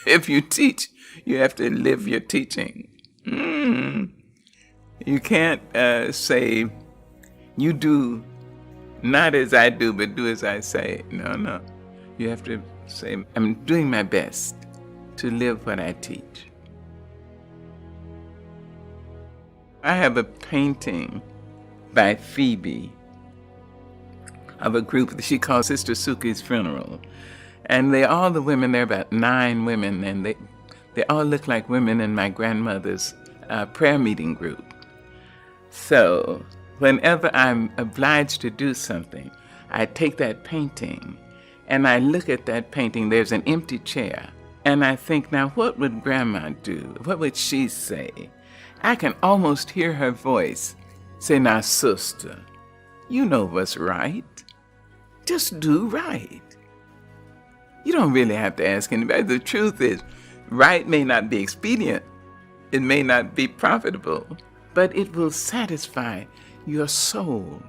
If you teach, you have to live your teaching. You can't say, you do not as I do, but do as I say. No. You have to say, I'm doing my best to live what I teach. I have a painting by Phoebe of a group that she calls Sister Suki's Funeral. And all the women, there are about 9 women, and they all look like women in my grandmother's prayer meeting group. So whenever I'm obliged to do something, I take that painting and I look at that painting. There's an empty chair. And I think, now what would Grandma do? What would she say? I can almost hear her voice say, now, sister, you know what's right. Just do right. You don't really have to ask anybody. The truth is, right may not be expedient. It may not be profitable, but it will satisfy your soul.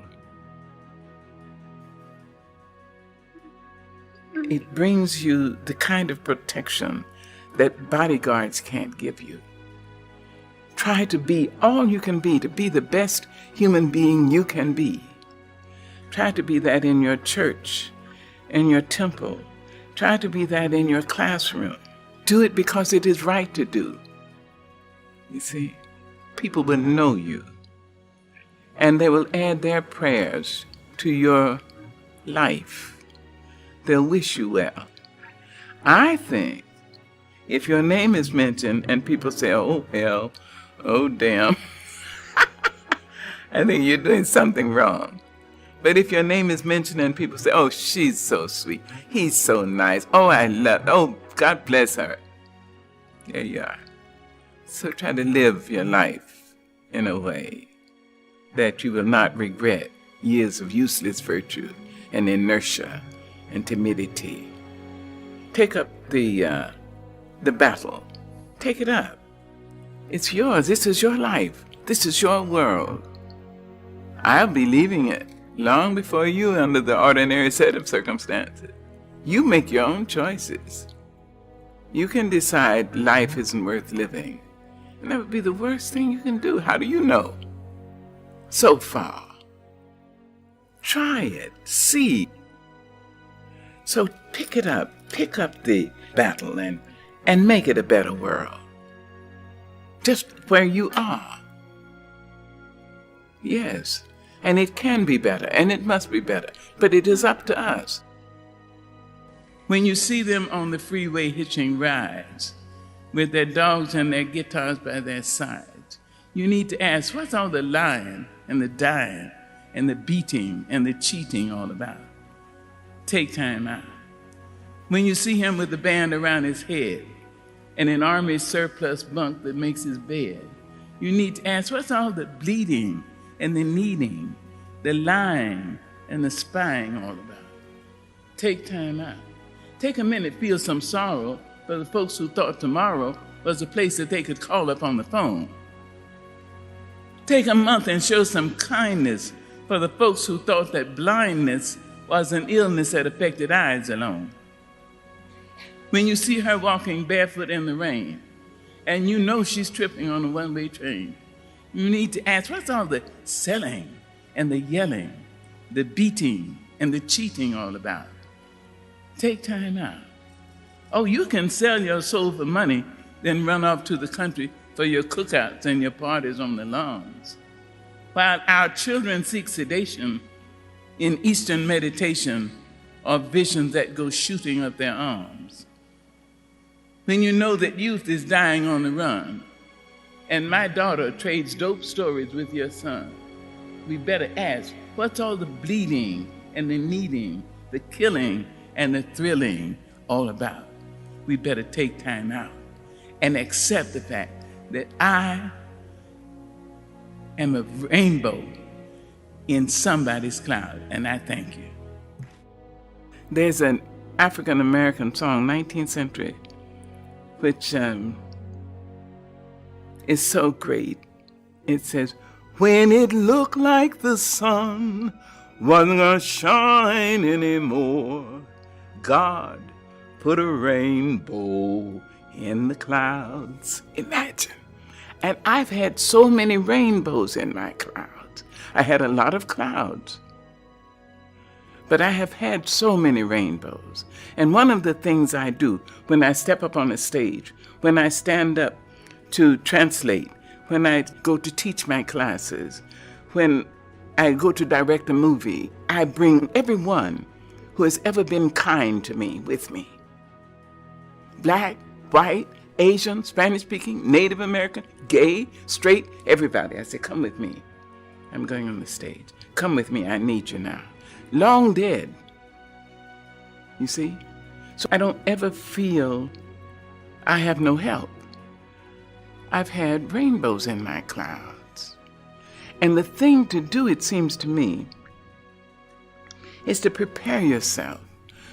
It brings you the kind of protection that bodyguards can't give you. Try to be all you can be, to be the best human being you can be. Try to be that in your church, in your temple. Try to be that in your classroom. Do it because it is right to do. You see, people will know you, and they will add their prayers to your life. They'll wish you well. I think if your name is mentioned and people say, oh, hell, oh, damn, I think you're doing something wrong. But if your name is mentioned and people say, oh, she's so sweet, he's so nice, oh, I love, oh, God bless her. There you are. So try to live your life in a way that you will not regret years of useless virtue and inertia and timidity. Take up the battle. Take it up. It's yours. This is your life. This is your world. I'll be leaving it long before you under the ordinary set of circumstances. You make your own choices. You can decide life isn't worth living. And that would be the worst thing you can do. How do you know? So far. Try it. See. So pick it up. Pick up the battle and make it a better world. Just where you are. Yes. And it can be better, and it must be better. But it is up to us. When you see them on the freeway hitching rides, with their dogs and their guitars by their sides, you need to ask, what's all the lying and the dying and the beating and the cheating all about? Take time out. When you see him with the band around his head and an army surplus bunk that makes his bed, you need to ask, what's all the bleeding and the kneading, the lying and the spying all about? Take time out. Take a minute, feel some sorrow for the folks who thought tomorrow was a place that they could call up on the phone. Take a month and show some kindness for the folks who thought that blindness was an illness that affected eyes alone. When you see her walking barefoot in the rain, and you know she's tripping on a one-way train, you need to ask, what's all the selling and the yelling, the beating and the cheating all about? Take time out. Oh, you can sell your soul for money, then run off to the country for your cookouts and your parties on the lawns. While our children seek sedation in Eastern meditation or visions that go shooting up their arms. When you know that youth is dying on the run, and my daughter trades dope stories with your son, we better ask, what's all the bleeding and the kneading, the killing and the thrilling all about? We better take time out and accept the fact that I am a rainbow in somebody's cloud, and I thank you. There's an African-American song, 19th century, which is so great. It says, when it looked like the sun wasn't gonna shine anymore, God put a rainbow in the clouds. Imagine. And I've had so many rainbows in my clouds. I had a lot of clouds. But I have had so many rainbows. And one of the things I do when I step up on a stage, when I stand up to translate, when I go to teach my classes, when I go to direct a movie, I bring everyone who has ever been kind to me with me. Black, white, Asian, Spanish-speaking, Native American, gay, straight, everybody. I say, come with me. I'm going on the stage. Come with me, I need you now. Long dead. You see? So I don't ever feel I have no help. I've had rainbows in my clouds. And the thing to do, it seems to me, is to prepare yourself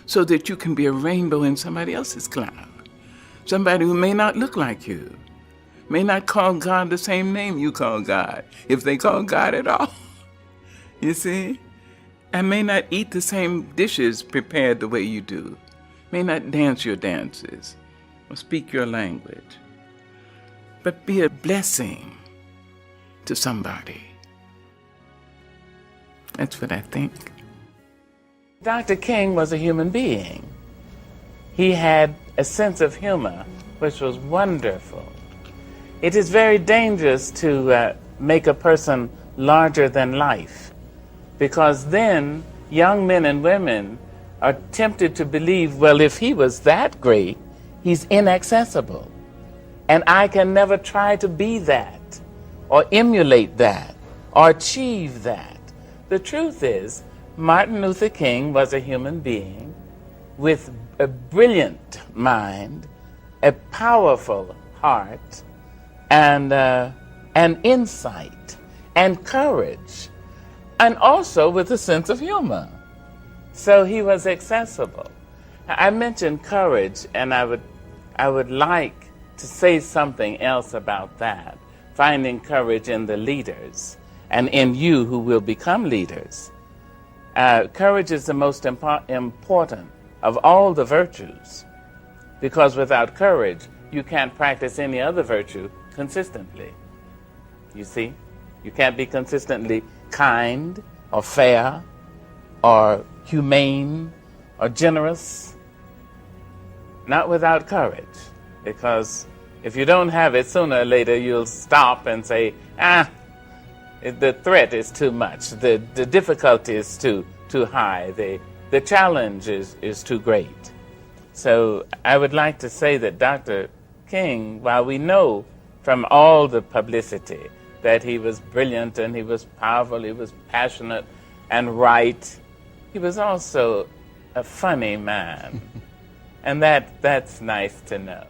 so that you can be a rainbow in somebody else's cloud. Somebody who may not look like you, may not call God the same name you call God, if they call God at all. You see? And may not eat the same dishes prepared the way you do, may not dance your dances or speak your language, but be a blessing to somebody. That's what I think. Dr. King was a human being. He had a sense of humor, which was wonderful. It is very dangerous to make a person larger than life, because then young men and women are tempted to believe, well, if he was that great, he's inaccessible. And I can never try to be that, or emulate that, or achieve that. The truth is, Martin Luther King was a human being with a brilliant mind, a powerful heart, and insight, and courage, and also with a sense of humor. So he was accessible. I mentioned courage, and I would like to say something else about that, finding courage in the leaders and in you who will become leaders. Courage is the most important of all the virtues, because without courage, you can't practice any other virtue consistently. You see? You can't be consistently kind or fair or humane or generous, not without courage, because if you don't have it, sooner or later you'll stop and say, the threat is too much, the difficulty is too high, the challenge is too great. So I would like to say that Dr. King, while we know from all the publicity that he was brilliant and he was powerful, he was passionate and right, he was also a funny man. And that's nice to know.